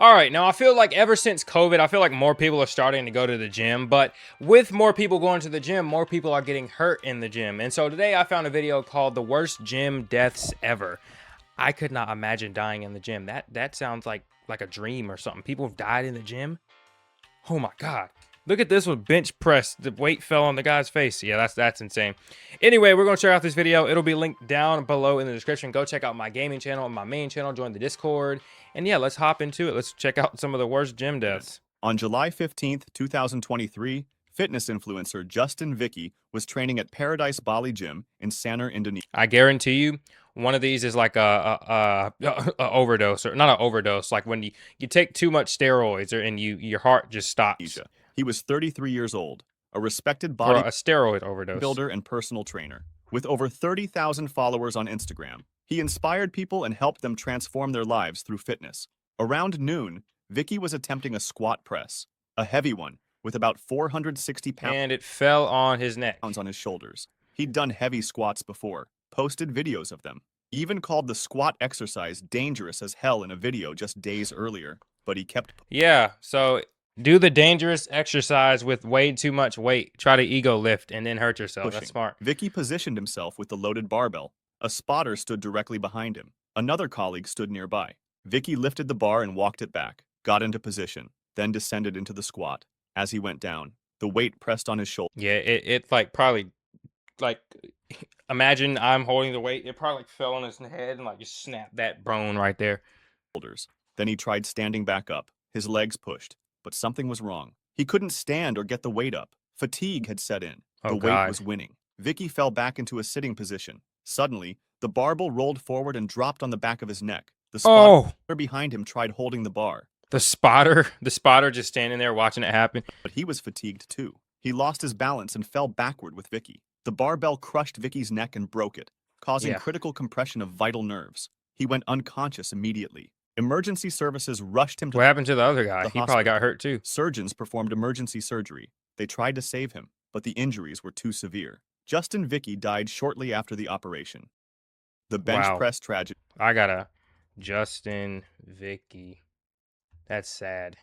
All right, now I feel like ever since COVID, I feel like more people are starting to go to the gym, but with more people going to the gym, more people are getting hurt in the gym. And so today I found a video called "The Worst Gym Deaths Ever." I could not imagine dying in the gym. That sounds like a dream or something. People have died in the gym. Oh my god. Look at this one, bench press. The weight fell on the guy's face. Yeah, that's insane. Anyway, we're gonna check out this video. It'll be linked down below in the description. Go check out my gaming channel and my main channel. Join the Discord. And yeah, let's hop into it. Let's check out some of the worst gym deaths. On July 15th, 2023, fitness influencer Justin Vicky was training at Paradise Bali Gym in Sanur, Indonesia. I guarantee you, one of these is like a overdose, or not an overdose, like when you take too much steroids or and your heart just stops. He was 33 years old, a respected For a steroid overdose. bodybuilder and personal trainer. With over 30,000 followers on Instagram, he inspired people and helped them transform their lives through fitness. Around noon, Vicky was attempting a squat press, a heavy one, with about 460 pounds. And it fell on his neck. On his shoulders. He'd done heavy squats before, posted videos of them, even called the squat exercise dangerous as hell in a video just days earlier, but he kept. Yeah, so do the dangerous exercise with way too much weight. Try to ego lift and then hurt yourself. Pushing. That's smart. Vicky positioned himself with the loaded barbell. A spotter stood directly behind him. Another colleague stood nearby. Vicky lifted the bar and walked it back, got into position, then descended into the squat. As he went down, the weight pressed on his shoulder. Yeah, it like probably like imagine I'm holding the weight. It probably like fell on his head and like just snapped that bone right there. Then he tried standing back up, his legs pushed, but something was wrong. He couldn't stand or get the weight up. Fatigue had set in. The weight was winning. Vicky fell back into a sitting position. Suddenly, the barbell rolled forward and dropped on the back of his neck. The spotter behind him tried holding the bar. The spotter just standing there watching it happen. But he was fatigued too. He lost his balance and fell backward with Vicky. The barbell crushed Vicky's neck and broke it, causing critical compression of vital nerves. He went unconscious immediately. Emergency services rushed him to. What happened to the other guy? He probably got hurt too. Surgeons performed emergency surgery. They tried to save him, but the injuries were too severe. Justin Vicky died shortly after the operation. The bench press tragedy. I got a Justin Vicky. That's sad.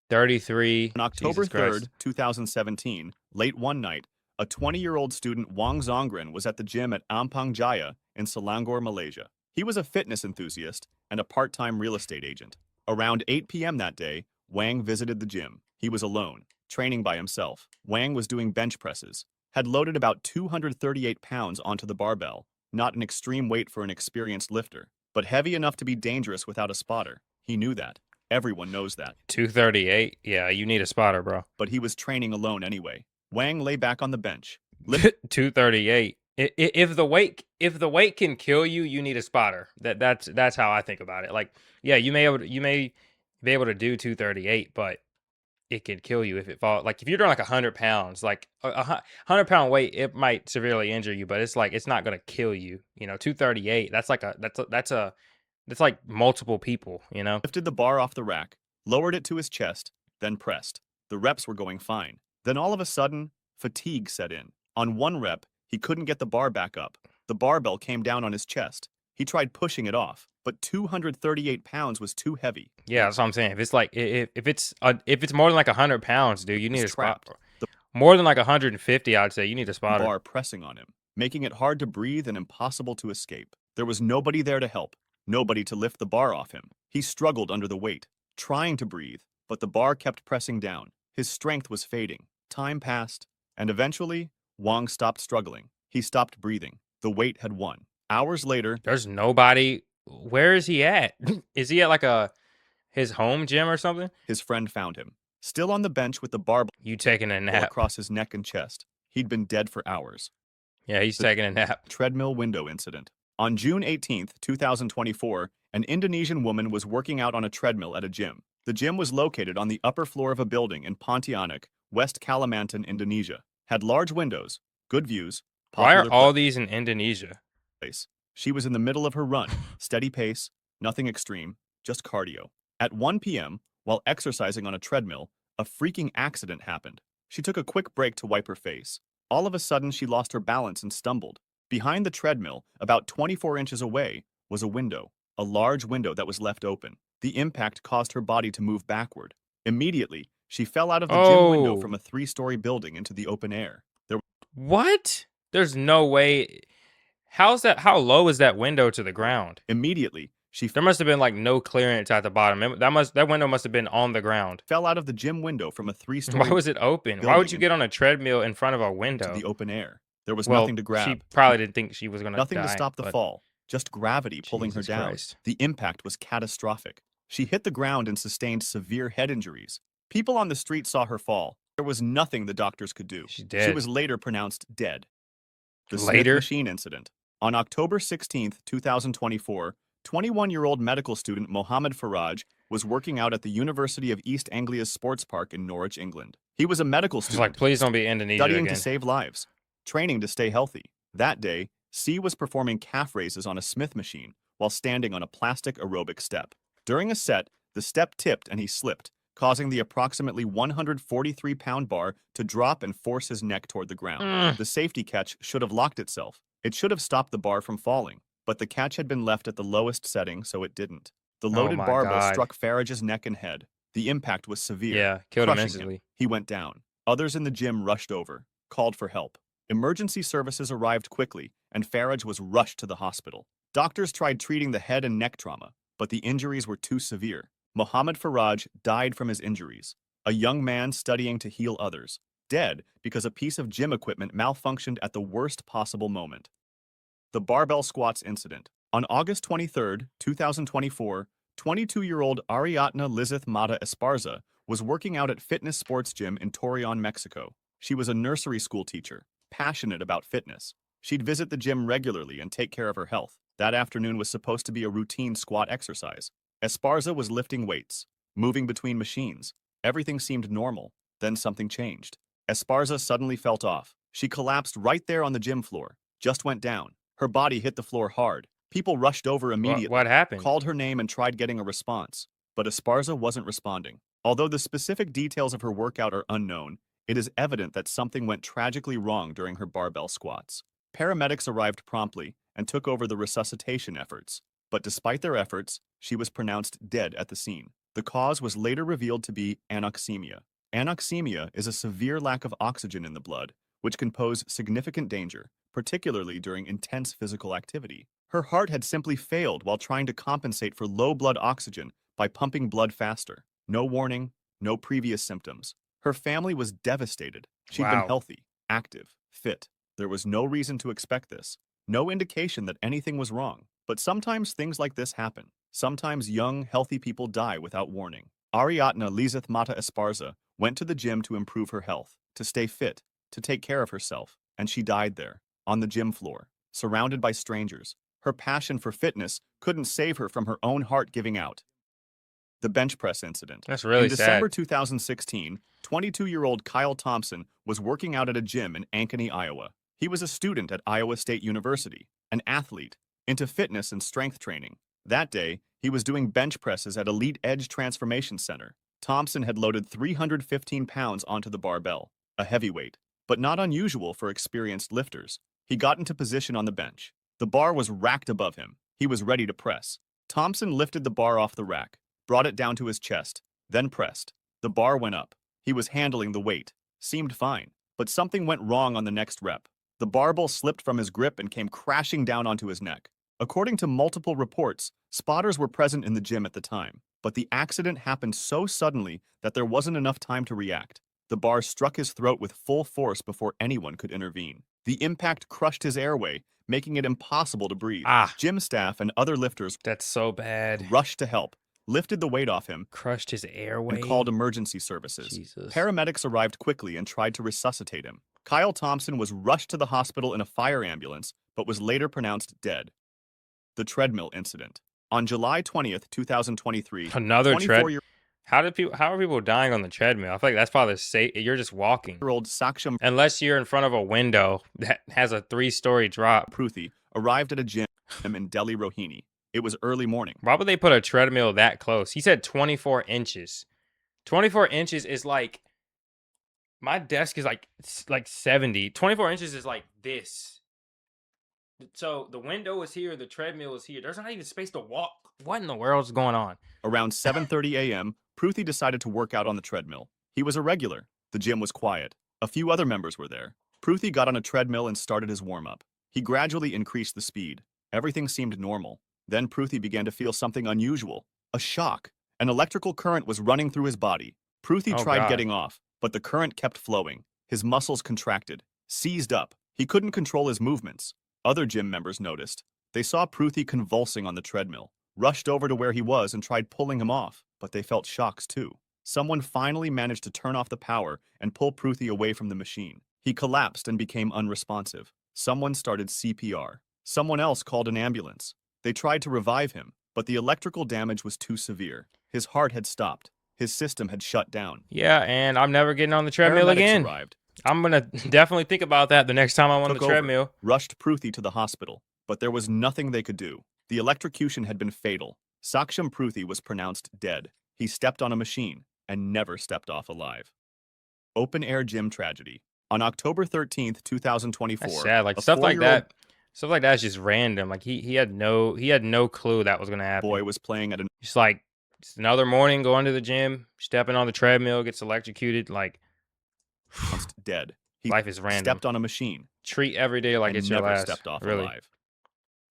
33. On October 3rd, 2017, late one night, a 20-year-old student, Wang Zongren, was at the gym at Ampang Jaya in Selangor, Malaysia. He was a fitness enthusiast and a part-time real estate agent. Around 8 p.m. that day, Wang visited the gym. He was alone, training by himself. Wang was doing bench presses, had loaded about 238 pounds onto the barbell, not an extreme weight for an experienced lifter, but heavy enough to be dangerous without a spotter. He knew that. Everyone knows that. 238? Yeah, you need a spotter, bro. But he was training alone anyway. Wang lay back on the bench. 238. If the weight can kill you, you need a spotter. That's how I think about it. Like, yeah, you may be able to do 238, but it can kill you if it falls. Like if you're doing like 100 pounds, like a 100-pound weight, it might severely injure you, but it's like it's not gonna kill you. 238. That's like multiple people. Lifted the bar off the rack, lowered it to his chest, then pressed. The reps were going fine. Then all of a sudden, fatigue set in. On one rep, he couldn't get the bar back up. The barbell came down on his chest. He tried pushing it off, but 238 pounds was too heavy. Yeah, that's what I'm saying. If it's like if it's more than like 100 pounds, dude, you need a spotter. More than like 150, I'd say you need a spotter. Bar pressing on him, making it hard to breathe and impossible to escape. There was nobody there to help, nobody to lift the bar off him. He struggled under the weight, trying to breathe, but the bar kept pressing down. His strength was fading. Time passed, and eventually, Wang stopped struggling. He stopped breathing. The weight had won. Hours later, there's nobody. Where is he at? Is he at like his home gym or something? His friend found him, still on the bench with the barbell. You taking a nap across his neck and chest. He'd been dead for hours. Yeah, he's taking a nap. Treadmill window incident. On June 18th, 2024, an Indonesian woman was working out on a treadmill at a gym. The gym was located on the upper floor of a building in Pontianak, West Kalimantan, Indonesia. Had large windows, good views. Why are all these in Indonesia? She was in the middle of her run, steady pace, nothing extreme, just cardio. At 1 p.m., while exercising on a treadmill, a freaking accident happened. She took a quick break to wipe her face. All of a sudden, she lost her balance and stumbled. Behind the treadmill, about 24 inches away, was a window, a large window that was left open. The impact caused her body to move backward. Immediately, she fell out of the gym window from Oh, a three-story building into the open air. There what? There's no way. How's that? How low is that window to the ground? Immediately, she There must have been like no clearance at the bottom. That window must have been on the ground. fell out of the gym window from a Why three-story was it open? Why would building you into get on a treadmill in front of a the window? open air. There was nothing Well, to she grab, probably didn't think she was gonna nothing to die, stop the but fall, just gravity pulling her Jesus down. Christ. The impact was catastrophic. She hit the ground and sustained severe head injuries. People on the street saw her fall. There was nothing the doctors could do. She's She dead. was later pronounced dead. The Smith Later? machine incident. On October 16th, 2024, 21-year-old medical student Mohammed Faraj was working out at the University of East Anglia's sports park in Norwich, England. He was a medical It's like, student please don't be Indonesia studying to again. save lives, training to stay healthy. That day, C was performing calf raises on a Smith machine while standing on a plastic aerobic step. During a set, the step tipped and he slipped, causing the approximately 143-pound bar to drop and force his neck toward the ground. Mm. The safety catch should have locked itself. It should have stopped the bar from falling, but the catch had been left at the lowest setting, so it didn't. The Oh loaded my barbell God. struck Farage's neck and head. The impact was severe, Yeah, killed him crushing instantly. He went down. Others in the gym rushed over, called for help. Emergency services arrived quickly, and Farage was rushed to the hospital. Doctors tried treating the head and neck trauma, but the injuries were too severe. Mohammed Faraj died from his injuries, a young man studying to heal others, dead because a piece of gym equipment malfunctioned at the worst possible moment. The barbell squats incident. On August 23, 2024, 22-year-old Ariadna Lizeth Mata Esparza was working out at Fitness Sports Gym in Torreon, Mexico. She was a nursery school teacher, passionate about fitness. She'd visit the gym regularly and take care of her health. That afternoon was supposed to be a routine squat exercise. Esparza was lifting weights, moving between machines. Everything seemed normal. Then something changed. Esparza suddenly felt off. She collapsed right there on the gym floor, just went down. Her body hit the floor hard. People rushed over immediately, What happened? called her name and tried getting a response. But Esparza wasn't responding. Although the specific details of her workout are unknown, it is evident that something went tragically wrong during her barbell squats. Paramedics arrived promptly and took over the resuscitation efforts. But despite their efforts, she was pronounced dead at the scene. The cause was later revealed to be anoxemia. Anoxemia is a severe lack of oxygen in the blood, which can pose significant danger, particularly during intense physical activity. Her heart had simply failed while trying to compensate for low blood oxygen by pumping blood faster. No warning, no previous symptoms. Her family was devastated. She'd been Wow. healthy, active, fit. There was no reason to expect this. No indication that anything was wrong. But sometimes things like this happen. Sometimes young, healthy people die without warning. Ariadna Lizeth Mata Esparza went to the gym to improve her health, to stay fit, to take care of herself, and she died there, on the gym floor, surrounded by strangers. Her passion for fitness couldn't save her from her own heart giving out. The bench press incident. That's really In December sad. 2016, 22-year-old Kyle Thompson was working out at a gym in Ankeny, Iowa. He was a student at Iowa State University, an athlete, into fitness and strength training. That day, he was doing bench presses at Elite Edge Transformation Center. Thompson had loaded 315 pounds onto the barbell, a heavyweight, but not unusual for experienced lifters. He got into position on the bench. The bar was racked above him. He was ready to press. Thompson lifted the bar off the rack, brought it down to his chest, then pressed. The bar went up. He was handling the weight. Seemed fine, but something went wrong on the next rep. The barbell slipped from his grip and came crashing down onto his neck. According to multiple reports, spotters were present in the gym at the time, but the accident happened so suddenly that there wasn't enough time to react. The bar struck his throat with full force before anyone could intervene. The impact crushed his airway, making it impossible to breathe. Ah, Gym staff and other lifters that's so bad. rushed to help, lifted the weight off him, Crushed his airway. and called emergency services. Jesus. Paramedics arrived quickly and tried to resuscitate him. Kyle Thompson was rushed to the hospital in a fire ambulance, but was later pronounced dead. The treadmill incident. On July 20th, 2023, Another tread. 24-year-old How are people dying on the treadmill? I feel like that's probably safe. You're just walking. Saksham Unless you're in front of a window that has a 3-story drop. Pruthi arrived at a gym in Delhi, Rohini. It was early morning. Why would they put a treadmill that close? He said 24 inches. 24 inches is like, my desk is like 70. 24 inches is like this. So the window is here, the treadmill is here. There's not even space to walk. What in the world's going on? Around 7:30 a.m., Pruthi decided to work out on the treadmill. He was a regular. The gym was quiet. A few other members were there. Pruthi got on a treadmill and started his warm-up. He gradually increased the speed. Everything seemed normal. Then Pruthi began to feel something unusual. A shock. An electrical current was running through his body. Pruthi Oh tried God. getting off, but the current kept flowing. His muscles contracted, seized up. He couldn't control his movements. Other gym members noticed. They saw Pruthi convulsing on the treadmill, rushed over to where he was and tried pulling him off, but they felt shocks too. Someone finally managed to turn off the power and pull Pruthi away from the machine. He collapsed and became unresponsive. Someone started CPR. Someone else called an ambulance. They tried to revive him, but the electrical damage was too severe. His heart had stopped. His system had shut down. Yeah, and I'm never getting on the treadmill Paramedics again. arrived, I'm gonna definitely think about that the next time I'm on took the over, treadmill. rushed Pruthi to the hospital, but there was nothing they could do. The electrocution had been fatal. Saksham Pruthi was pronounced dead. He stepped on a machine and never stepped off alive. Open-air gym tragedy. On October 13th, 2024, That's sad. Like a stuff like 4-year-old that. Stuff like that's just random. Like he had no clue that was gonna happen. boy was playing at an Just like just another morning, going to the gym, stepping on the treadmill, gets electrocuted. Like announced dead. He life is random. stepped on a machine Treat every day like and it's your never last. stepped off Really. alive.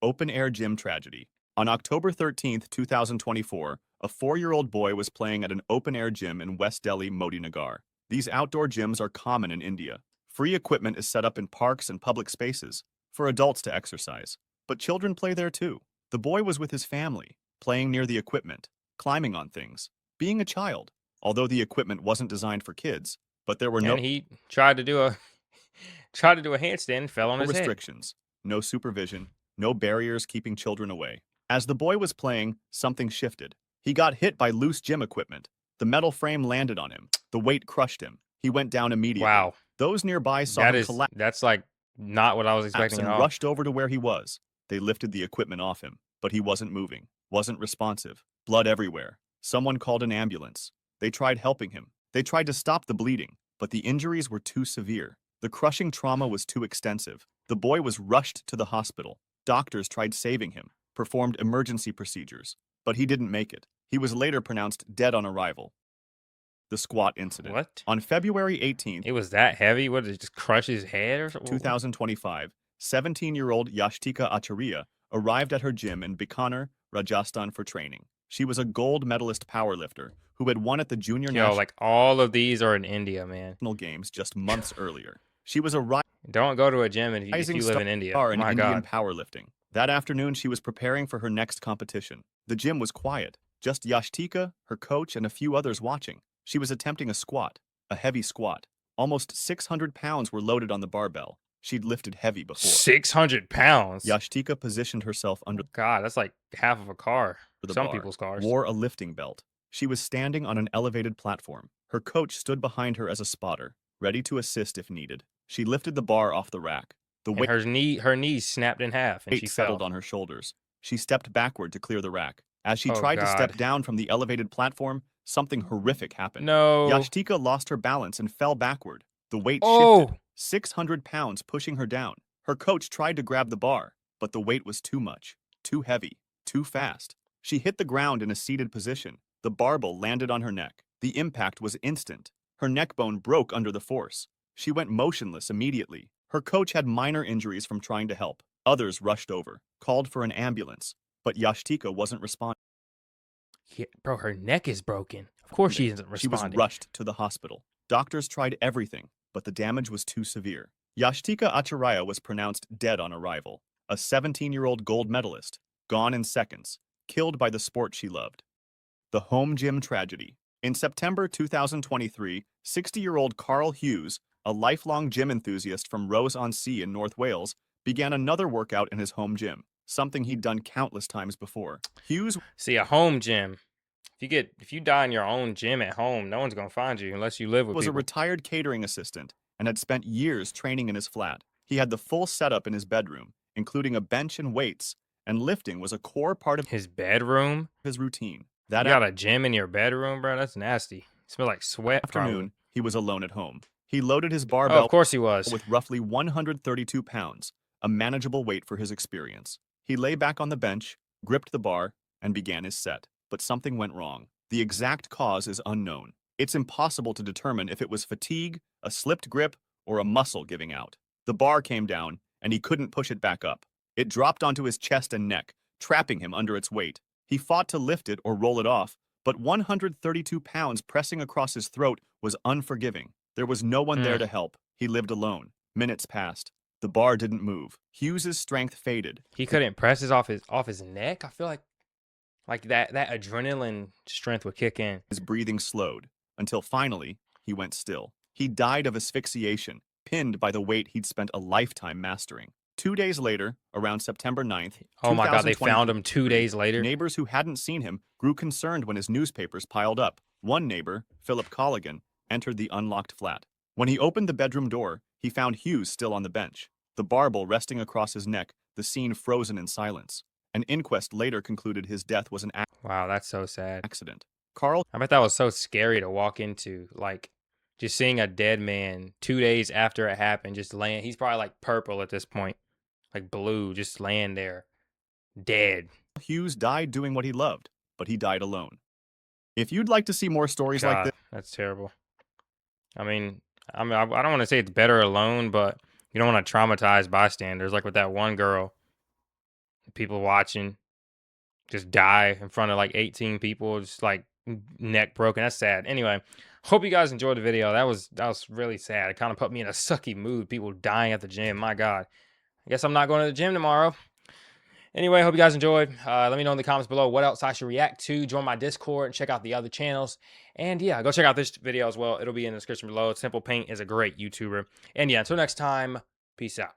Open-air gym tragedy. On October 13th, 2024, a 4-year-old boy was playing at an open-air gym in West Delhi, Modi Nagar. These outdoor gyms are common in India. Free equipment is set up in parks and public spaces for adults to exercise. But children play there too. The boy was with his family, playing near the equipment, climbing on things, being a child, although the equipment wasn't designed for kids. But there were no And he tried to do a handstand, fell on his head. restrictions, no supervision, no barriers keeping children away. As the boy was playing, something shifted. He got hit by loose gym equipment. The metal frame landed on him. The weight crushed him. He went down immediately. Wow. Those nearby saw him collapse That's like not what I was expecting and at all. rushed over to where he was. They lifted the equipment off him, but he wasn't moving, wasn't responsive. Blood everywhere. Someone called an ambulance. They tried helping him. They tried to stop the bleeding, but the injuries were too severe. The crushing trauma was too extensive. The boy was rushed to the hospital. Doctors tried saving him, performed emergency procedures, but he didn't make it. He was later pronounced dead on arrival. The squat incident. What? On February 18th, It was that heavy? What did it just crush his head or something? 2025, 17-year-old Yashtika Acharya arrived at her gym in Bikaner, Rajasthan for training. She was a gold medalist powerlifter who had won at the Junior Yo, like all of these are in India, man. National Games just months earlier. She was a Don't go to a gym if rising you live in India. star in My Indian God. powerlifting. That afternoon, she was preparing for her next competition. The gym was quiet, just Yashtika, her coach, and a few others watching. She was attempting a squat, a heavy squat. Almost 600 pounds were loaded on the barbell. She'd lifted heavy before. 600 pounds. Yashtika positioned herself under God, that's like half of a car. the Some bar, people's cars. wore a lifting belt. She was standing on an elevated platform. Her coach stood behind her as a spotter, ready to assist if needed. She lifted the bar off the rack. The And weight her knees snapped in half and she settled fell. on her shoulders. She stepped backward to clear the rack. As she Oh, tried to step God. down from the elevated platform, something horrific happened. No. Yashtika lost her balance and fell backward. The weight Oh. shifted, 600 pounds pushing her down. Her coach tried to grab the bar, but the weight was too much, too heavy, too fast. She hit the ground in a seated position. The barbell landed on her neck. The impact was instant. Her neck bone broke under the force. She went motionless immediately. Her coach had minor injuries from trying to help. Others rushed over, called for an ambulance, but Yashtika wasn't responding. Yeah, bro, her neck is broken. Of course she isn't She was responding. rushed to the hospital. Doctors tried everything, but the damage was too severe. Yashtika Acharya was pronounced dead on arrival. A 17-year-old gold medalist, gone in seconds, killed by the sport she loved. The home gym tragedy. In September 2023, 60-year-old Carl Hughes, a lifelong gym enthusiast from Rose-on-Sea in North Wales, began another workout in his home gym, something he'd done countless times before. Hughes See, a home gym. If you die in your own gym at home, no one's gonna find you unless you live with was a people. retired catering assistant and had spent years training in his flat. He had the full setup in his bedroom, including a bench and weights, and lifting was a core part of His bedroom? his routine. You That got a gym in your bedroom, bro? That's nasty. Smell like sweat. afternoon, he was alone at home. He loaded his Probably. Oh, barbell of course he was. with roughly 132 pounds, a manageable weight for his experience. He lay back on the bench, gripped the bar, and began his set. But something went wrong. The exact cause is unknown. It's impossible to determine if it was fatigue, a slipped grip, or a muscle giving out. The bar came down, and he couldn't push it back up. It dropped onto his chest and neck, trapping him under its weight. He fought to lift it or roll it off, but 132 pounds pressing across his throat was unforgiving. There was no one there to help. He lived alone. Minutes passed. The bar didn't move. Hughes's strength faded. He couldn't press his off his neck. I feel like that adrenaline strength would kick in. His breathing slowed, until finally, he went still. He died of asphyxiation, pinned by the weight he'd spent a lifetime mastering. 2 days later, around September 9th, Oh my God, they found him 2 days later. neighbors who hadn't seen him grew concerned when his newspapers piled up. One neighbor, Philip Colligan, entered the unlocked flat. When he opened the bedroom door, he found Hughes still on the bench, the barbel resting across his neck, the scene frozen in silence. An inquest later concluded his death was an Wow, that's so sad. accident. Carl I bet that was so scary to walk into, like just seeing a dead man 2 days after it happened, just laying. He's probably like purple at this point, like blue, just laying there, dead. Hughes died doing what he loved, but he died alone. If you'd like to see more stories like God, this, that's terrible. I mean, I don't want to say it's better alone, but you don't want to traumatize bystanders, like with that one girl. People watching just die in front of like 18 people, just like neck broken. That's sad. Anyway, hope you guys enjoyed the video. That was really sad. It kind of put me in a sucky mood. People dying at the gym. My God. I guess I'm not going to the gym tomorrow. Anyway, hope you guys enjoyed. Let me know in the comments below what else I should react to. Join my Discord and check out the other channels. And yeah, go check out this video as well. It'll be in the description below. Simple Paint is a great YouTuber. And yeah, until next time, peace out.